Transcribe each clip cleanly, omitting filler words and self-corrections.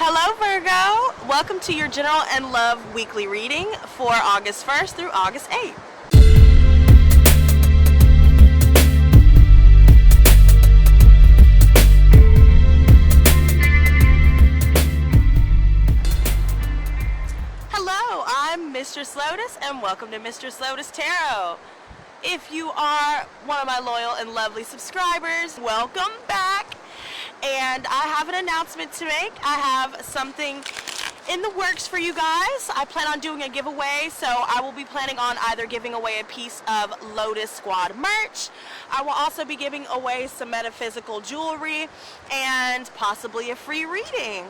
Hello Virgo! Welcome to your General and Love weekly reading for August 1st through August 8th. Hello, I'm Mistress Lotus and welcome to Mistress Lotus Tarot. If you are one of my loyal and lovely subscribers, welcome back. And I have an announcement to make. I have something in the works for you guys. I plan on doing a giveaway, so I will be planning on either giving away a piece of Lotus Squad merch. I will also be giving away some metaphysical jewelry and possibly a free reading.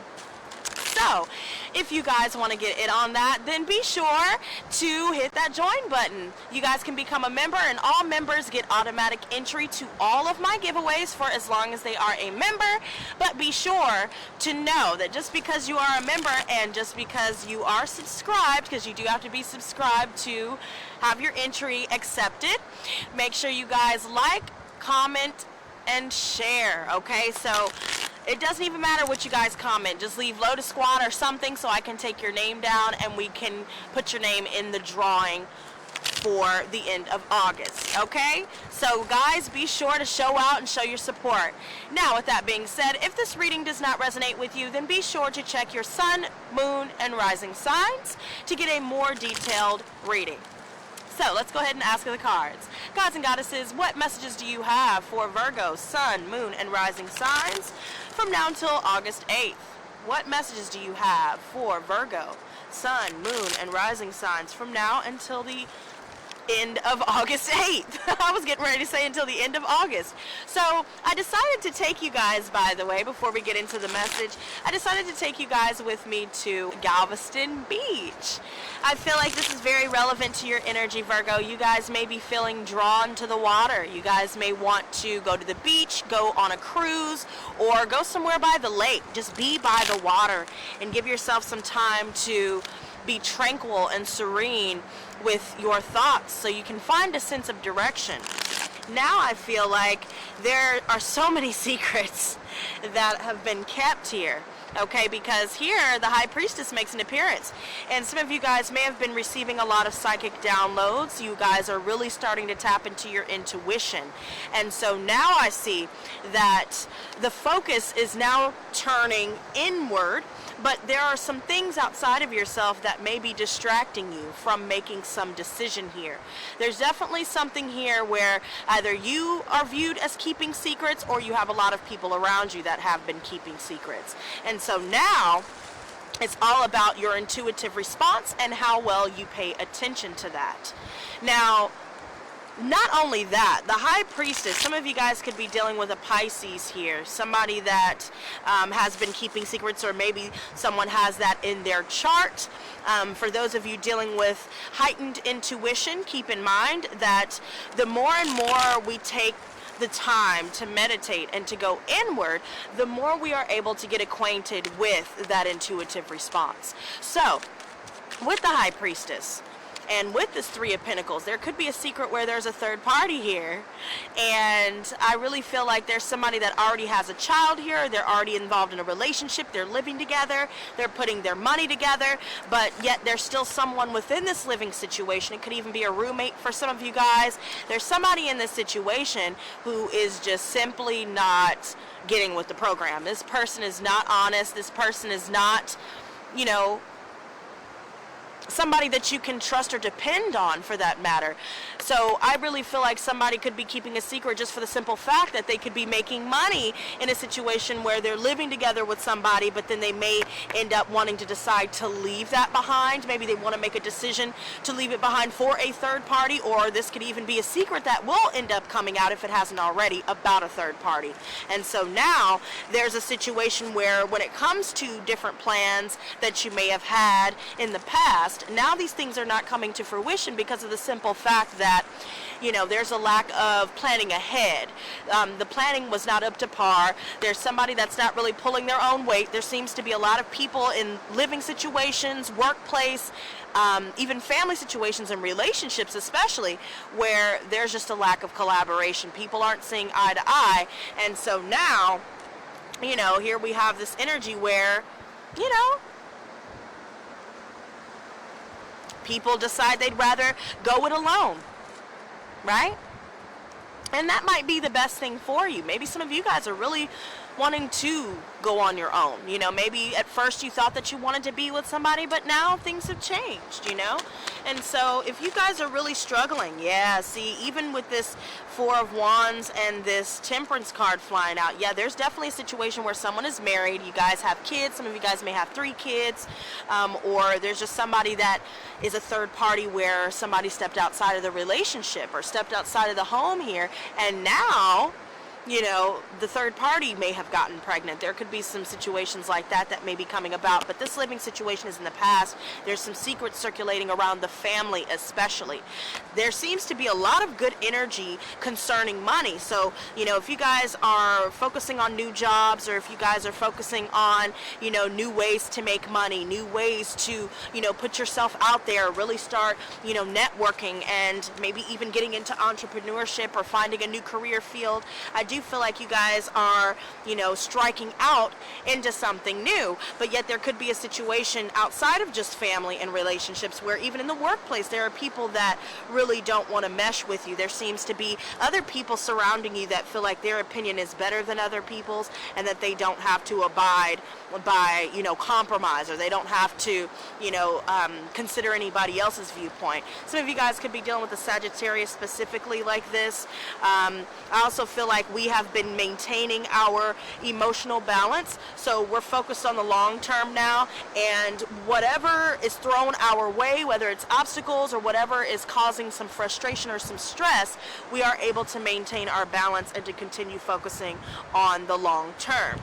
So, if you guys want to get in on that, then be sure to hit that join button. You guys can become a member, and all members get automatic entry to all of my giveaways for as long as they are a member. But be sure to know that just because you are a member and just because you are subscribed, because you do have to be subscribed to have your entry accepted, make sure you guys like, comment, and share, okay? So it doesn't even matter what you guys comment. Just leave Lotus Squad or something so I can take your name down and we can put your name in the drawing for the end of August, okay? So guys, be sure to show out and show your support. Now, with that being said, if this reading does not resonate with you, then be sure to check your sun, moon, and rising signs to get a more detailed reading. So let's go ahead and ask the cards. Gods and goddesses, what messages do you have for Virgo, sun, moon, and rising signs from now until August 8th? What messages do you have for Virgo, sun, moon, and rising signs from now until the end of August 8th? I was getting ready to say until the end of August. So I decided to take you guys, by the way, before we get into the message, I decided to take you guys with me to Galveston Beach. I feel like this is very relevant to your energy, Virgo. You guys may be feeling drawn to the water. You guys may want to go to the beach, go on a cruise, or go somewhere by the lake. Just be by the water and give yourself some time to be tranquil and serene with your thoughts so you can find a sense of direction. Now I feel like there are so many secrets that have been kept here. Okay, because here the High Priestess makes an appearance, and some of you guys may have been receiving a lot of psychic downloads. You guys are really starting to tap into your intuition, and so now I see that the focus is now turning inward, but there are some things outside of yourself that may be distracting you from making some decision here. There's definitely something here where either you are viewed as keeping secrets or you have a lot of people around you that have been keeping secrets. And so now it's all about your intuitive response and how well you pay attention to that. Now, not only that, the High Priestess, some of you guys could be dealing with a Pisces here, somebody that has been keeping secrets, or maybe someone has that in their chart. For those of you dealing with heightened intuition, keep in mind that the more and more we take the time to meditate and to go inward, the more we are able to get acquainted with that intuitive response. So, with the High Priestess, and with this Three of Pentacles, there could be a secret where there's a third party here. And I really feel like there's somebody that already has a child here. They're already involved in a relationship. They're living together. They're putting their money together. But yet there's still someone within this living situation. It could even be a roommate for some of you guys. There's somebody in this situation who is just simply not getting with the program. This person is not honest. This person is not, you know, somebody that you can trust or depend on, for that matter. So I really feel like somebody could be keeping a secret just for the simple fact that they could be making money in a situation where they're living together with somebody, but then they may end up wanting to decide to leave that behind. Maybe they want to make a decision to leave it behind for a third party, or this could even be a secret that will end up coming out, if it hasn't already, about a third party. And so now there's a situation where when it comes to different plans that you may have had in the past, now these things are not coming to fruition because of the simple fact that, you know, there's a lack of planning ahead. The planning was not up to par. There's somebody that's not really pulling their own weight. There seems to be a lot of people in living situations, workplace, even family situations and relationships especially, where there's just a lack of collaboration. People aren't seeing eye to eye. And so now, you know, here we have this energy where you know, people decide they'd rather go it alone, right? And that might be the best thing for you. Maybe some of you guys are really wanting to go on your own. You know, maybe at first you thought that you wanted to be with somebody, but now things have changed, you know? And so if you guys are really struggling, yeah, see, even with this Four of Wands and this Temperance card flying out, yeah, there's definitely a situation where someone is married, you guys have kids, some of you guys may have 3 kids, or there's just somebody that is a third party where somebody stepped outside of the relationship or stepped outside of the home here, and now, you know, the third party may have gotten pregnant. There could be some situations like that that may be coming about, but this living situation is in the past. There's some secrets circulating around the family especially. There seems to be a lot of good energy concerning money. So, you know, if you guys are focusing on new jobs, or if you guys are focusing on, you know, new ways to make money, new ways to, you know, put yourself out there, really start, you know, networking, and maybe even getting into entrepreneurship or finding a new career field, I do feel like you guys are, you know, striking out into something new. But yet there could be a situation outside of just family and relationships where even in the workplace there are people that really don't want to mesh with you. There seems to be other people surrounding you that feel like their opinion is better than other people's, and that they don't have to abide by, you know, compromise, or they don't have to, you know, consider anybody else's viewpoint. Some of you guys could be dealing with the Sagittarius specifically like this. I also feel like we have been maintaining our emotional balance, so we're focused on the long term now, and whatever is thrown our way, whether it's obstacles or whatever is causing some frustration or some stress, we are able to maintain our balance and to continue focusing on the long term.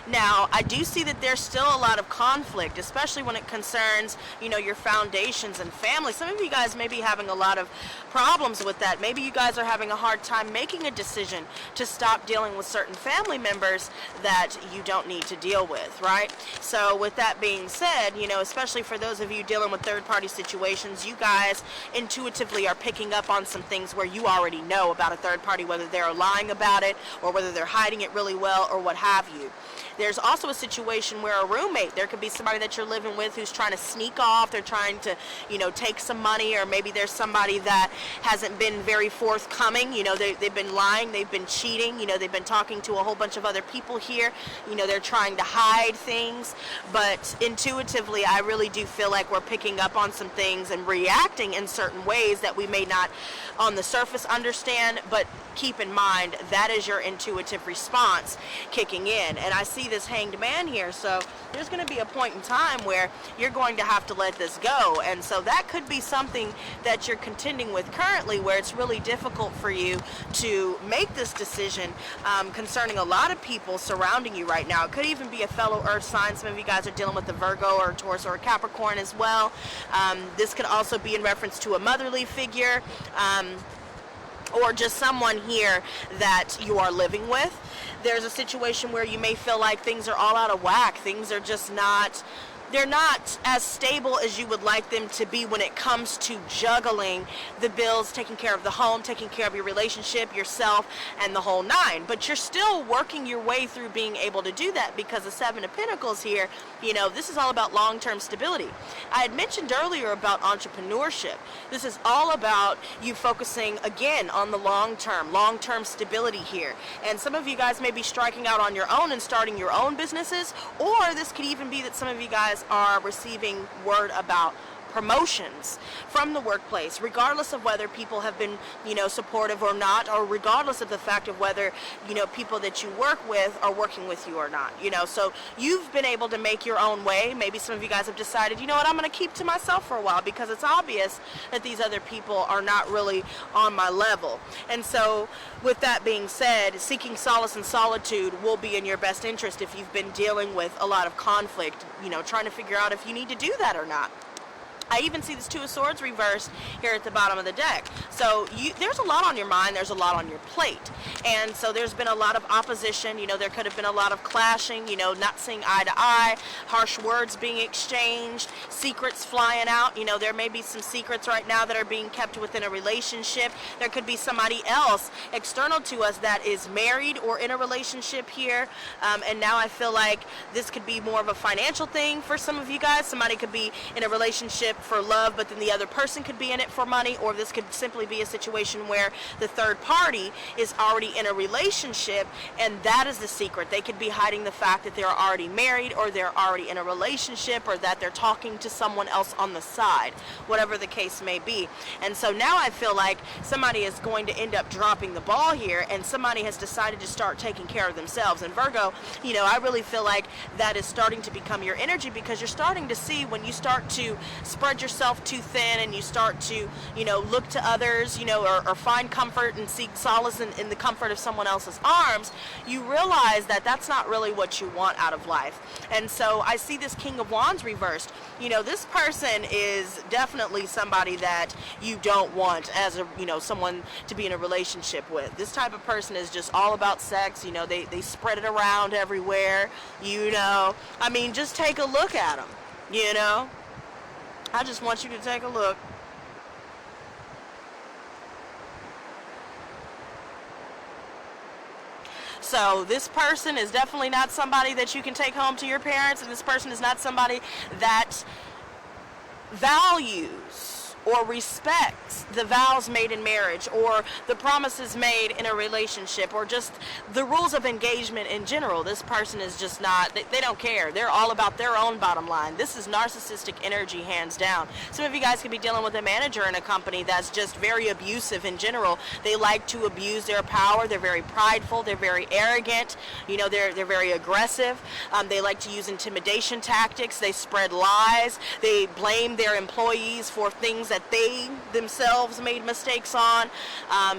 Now, I do see that there's still a lot of conflict, especially when it concerns, you know, your foundations and family. Some of you guys may be having a lot of problems with that. Maybe you guys are having a hard time making a decision to stop dealing with certain family members that you don't need to deal with, right? So with that being said, you know, especially for those of you dealing with third-party situations, you guys intuitively are picking up on some things where you already know about a third party, whether they're lying about it or whether they're hiding it really well or what have you. There's also a situation where a roommate, there could be somebody that you're living with who's trying to sneak off, they're trying to, you know, take some money, or maybe there's somebody that hasn't been very forthcoming, you know, they've been lying, they've been cheating, you know, they've been talking to a whole bunch of other people here, you know, they're trying to hide things, but intuitively I really do feel like we're picking up on some things and reacting in certain ways that we may not on the surface understand, but keep in mind that is your intuitive response kicking in. And I see this Hanged Man here, so there's going to be a point in time where you're going to have to let this go, and so that could be something that you're contending with currently, where it's really difficult for you to make this decision concerning a lot of people surrounding you right now. It could even be a fellow earth sign. Some of you guys are dealing with a Virgo or a Taurus or a Capricorn as well. This could also be in reference to a motherly figure, or just someone here that you are living with. There's a situation where you may feel like things are all out of whack. Things are just not, they're not as stable as you would like them to be when it comes to juggling the bills, taking care of the home, taking care of your relationship, yourself, and the whole nine. But you're still working your way through being able to do that, because the Seven of Pentacles here, you know, this is all about long-term stability. I had mentioned earlier about entrepreneurship. This is all about you focusing, again, on the long-term stability here. And some of you guys may be striking out on your own and starting your own businesses, or this could even be that some of you guys are receiving word about promotions from the workplace, regardless of whether people have been, you know, supportive or not, or regardless of the fact of whether, you know, people that you work with are working with you or not, you know. So you've been able to make your own way. Maybe some of you guys have decided, you know what, I'm going to keep to myself for a while because it's obvious that these other people are not really on my level. And so with that being said, seeking solace and solitude will be in your best interest if you've been dealing with a lot of conflict, you know, trying to figure out if you need to do that or not. I even see this Two of Swords reversed here at the bottom of the deck. So there's a lot on your mind, there's a lot on your plate. And so there's been a lot of opposition, you know, there could have been a lot of clashing, you know, not seeing eye to eye, harsh words being exchanged, secrets flying out. You know, there may be some secrets right now that are being kept within a relationship. There could be somebody else external to us that is married or in a relationship here. And now I feel like this could be more of a financial thing for some of you guys. Somebody could be in a relationship for love, but then the other person could be in it for money, or this could simply be a situation where the third party is already in a relationship, and that is the secret. They could be hiding the fact that they're already married, or they're already in a relationship, or that they're talking to someone else on the side, whatever the case may be. And so now I feel like somebody is going to end up dropping the ball here, and somebody has decided to start taking care of themselves. And Virgo, you know, I really feel like that is starting to become your energy, because you're starting to see when you start to spread yourself too thin and you start to, you know, look to others, you know, or find comfort and seek solace in the comfort of someone else's arms, you realize that that's not really what you want out of life. And so I see this King of Wands reversed. You know, this person is definitely somebody that you don't want as a, you know, someone to be in a relationship with. This type of person is just all about sex. You know, they spread it around everywhere, you know. I mean, just take a look at them, you know. I just want you to take a look. So this person is definitely not somebody that you can take home to your parents, and this person is not somebody that values or respects the vows made in marriage, or the promises made in a relationship, or just the rules of engagement in general. This person is just not, they don't care. They're all about their own bottom line. This is narcissistic energy, hands down. Some of you guys could be dealing with a manager in a company that's just very abusive in general. They like to abuse their power. They're very prideful. They're very arrogant. You know, they're very aggressive. They like to use intimidation tactics. They spread lies. They blame their employees for things that they themselves made mistakes on.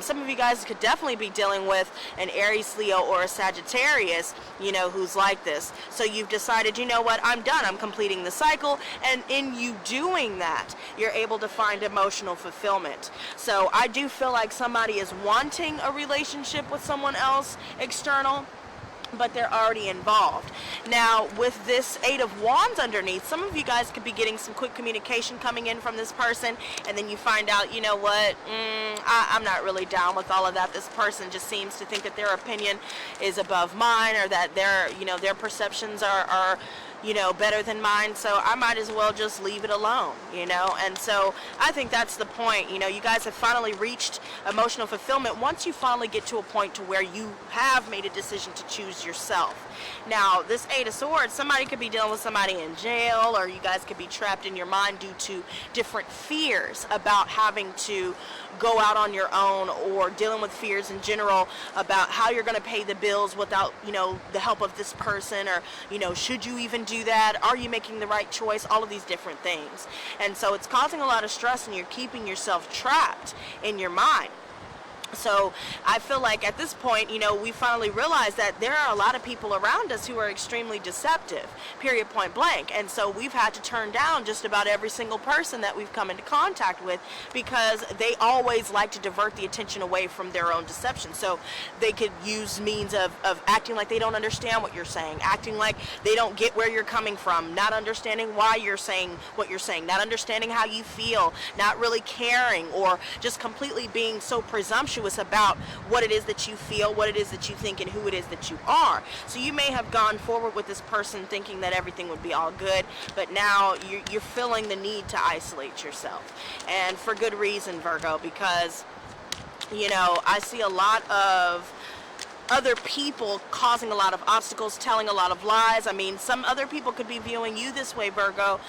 Some of you guys could definitely be dealing with an Aries, Leo, or a Sagittarius, you know, who's like this. So you've decided, you know what, I'm done. I'm completing the cycle. And in you doing that, you're able to find emotional fulfillment. So I do feel like somebody is wanting a relationship with someone else external, but they're already involved. Now, with this Eight of Wands underneath, some of you guys could be getting some quick communication coming in from this person, and then you find out, you know what, I'm not really down with all of that. This person just seems to think that their opinion is above mine, or that their, you know, their perceptions are you know, better than mine, so I might as well just leave it alone, you know. And so I think that's the point. You know, you guys have finally reached emotional fulfillment once you finally get to a point to where you have made a decision to choose yourself. Now, this Eight of Swords, somebody could be dealing with somebody in jail, or you guys could be trapped in your mind due to different fears about having to go out on your own, or dealing with fears in general about how you're going to pay the bills without, you know, the help of this person, or, you know, should you even do that? Are you making the right choice? All of these different things. And so it's causing a lot of stress, and you're keeping yourself trapped in your mind. So I feel like at this point, you know, we finally realize that there are a lot of people around us who are extremely deceptive, period, point blank. And so we've had to turn down just about every single person that we've come into contact with, because they always like to divert the attention away from their own deception. So they could use means of acting like they don't understand what you're saying, acting like they don't get where you're coming from, not understanding why you're saying what you're saying, not understanding how you feel, not really caring, or just completely being so presumptuous about what it is that you feel, what it is that you think, and who it is that you are. So you may have gone forward with this person thinking that everything would be all good, but now you're feeling the need to isolate yourself. And for good reason, Virgo, because, you know, I see a lot of other people causing a lot of obstacles, telling a lot of lies. I mean, some other people could be viewing you this way, Virgo.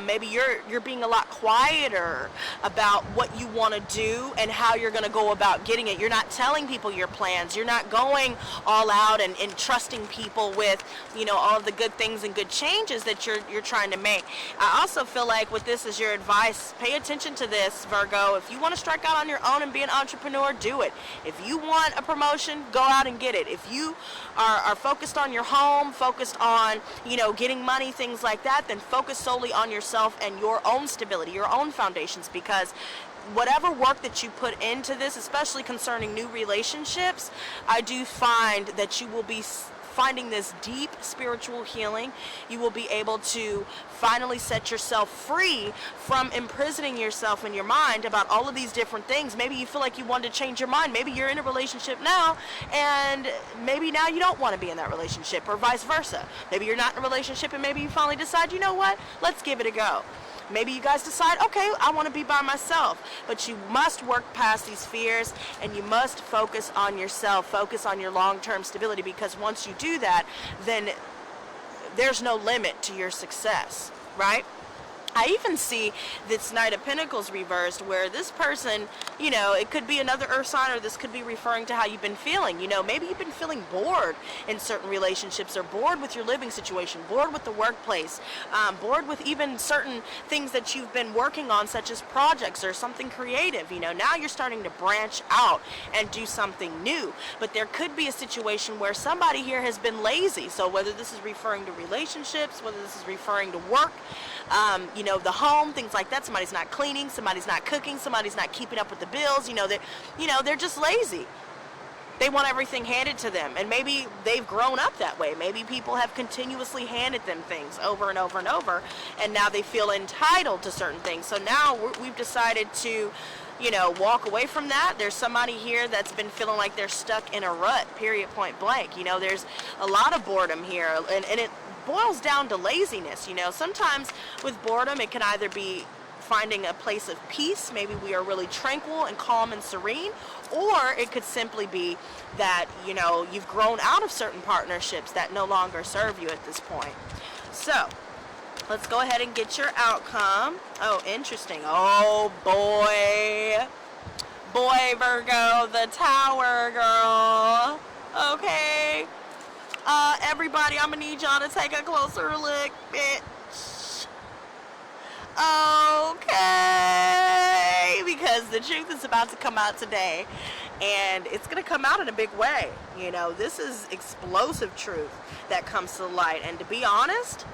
Maybe you're being a lot quieter about what you want to do and how you're going to go about getting it. You're not telling people your plans. You're not going all out and trusting people with, you know, all of the good things and good changes that you're trying to make. I also feel like with this as your advice, pay attention to this, Virgo. If you want to strike out on your own and be an entrepreneur, do it. If you want a promotion, go out and get it. If you are focused on your home, focused on, you know, getting money, things like that, then focus solely on yourself and your own stability, your own foundations, because whatever work that you put into this, especially concerning new relationships, I do find that you will be finding this deep spiritual healing. You will be able to finally set yourself free from imprisoning yourself in your mind about all of these different things. Maybe you feel like you want to change your mind. Maybe you're in a relationship now, and maybe now you don't want to be in that relationship, or vice versa. Maybe you're not in a relationship, and maybe you finally decide, you know what, let's give it a go. Maybe you guys decide, okay, I want to be by myself. But you must work past these fears, and you must focus on yourself, focus on your long-term stability, because once you do that, then there's no limit to your success, right? I even see this Knight of Pentacles reversed, where this person, you know, it could be another earth sign, or this could be referring to how you've been feeling. You know, maybe you've been feeling bored in certain relationships, or bored with your living situation, bored with the workplace, bored with even certain things that you've been working on, such as projects or something creative. You know, now you're starting to branch out and do something new. But there could be a situation where somebody here has been lazy. So whether this is referring to relationships, whether this is referring to work, you know, the home, things like that. Somebody's not cleaning, somebody's not cooking, somebody's not keeping up with the bills. You know, they're just lazy. They want everything handed to them, and maybe they've grown up that way. Maybe people have continuously handed them things over and over and over, and now they feel entitled to certain things. So now we've decided to, you know, walk away from that. There's somebody here that's been feeling like they're stuck in a rut, period, point blank. You know, there's a lot of boredom here, and it boils down to laziness. You know, sometimes with boredom, it can either be finding a place of peace. Maybe we are really tranquil and calm and serene, or it could simply be that, you know, you've grown out of certain partnerships that no longer serve you at this point. So let's go ahead and get your outcome. Oh, interesting. Oh boy, Virgo, the Tower girl. Okay, everybody, I'm gonna need y'all to take a closer look, bitch. Okay, because the truth is about to come out today, and it's gonna come out in a big way. You know, this is explosive truth that comes to light, and to be honest,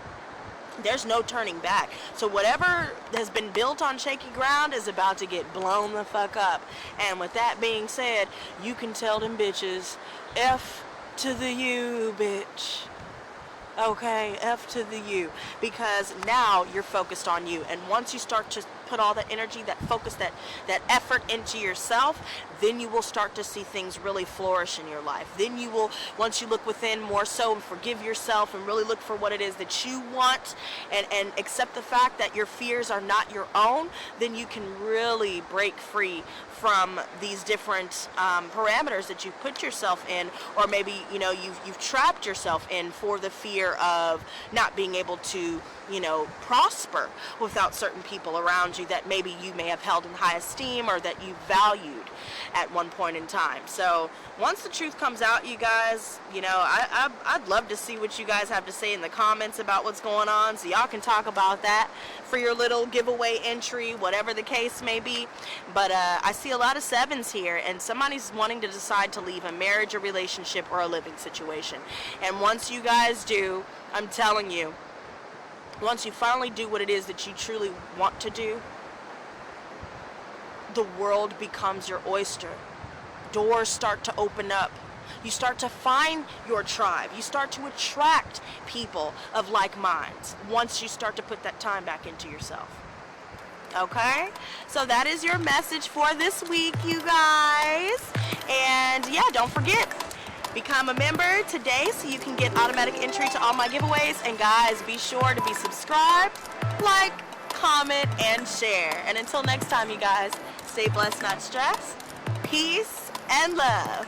there's no turning back. So whatever has been built on shaky ground is about to get blown the fuck up. And with that being said, you can tell them bitches, F to the U, bitch. Okay, F to the U, because now you're focused on you. And once you start to put all that energy, that focus, that effort into yourself, then you will start to see things really flourish in your life. Then you will, once you look within more so and forgive yourself and really look for what it is that you want, and accept the fact that your fears are not your own, then you can really break free from these different parameters that you've put yourself in, or maybe, you know, you've trapped yourself in for the fear of not being able to, you know, prosper without certain people around you that maybe you may have held in high esteem, or that you valued at one point in time. So once the truth comes out, you guys, you know, I'd love to see what you guys have to say in the comments about what's going on, so y'all can talk about that for your little giveaway entry, whatever the case may be. But I see a lot of sevens here, and somebody's wanting to decide to leave a marriage, a relationship, or a living situation. And once you guys do, I'm telling you, once you finally do what it is that you truly want to do, the world becomes your oyster. Doors start to open up. You start to find your tribe. You start to attract people of like minds once you start to put that time back into yourself. Okay? So that is your message for this week, you guys. And yeah, don't forget, become a member today so you can get automatic entry to all my giveaways. And guys, be sure to be subscribed, like, comment, and share. And until next time, you guys, stay blessed, not stressed. Peace and love.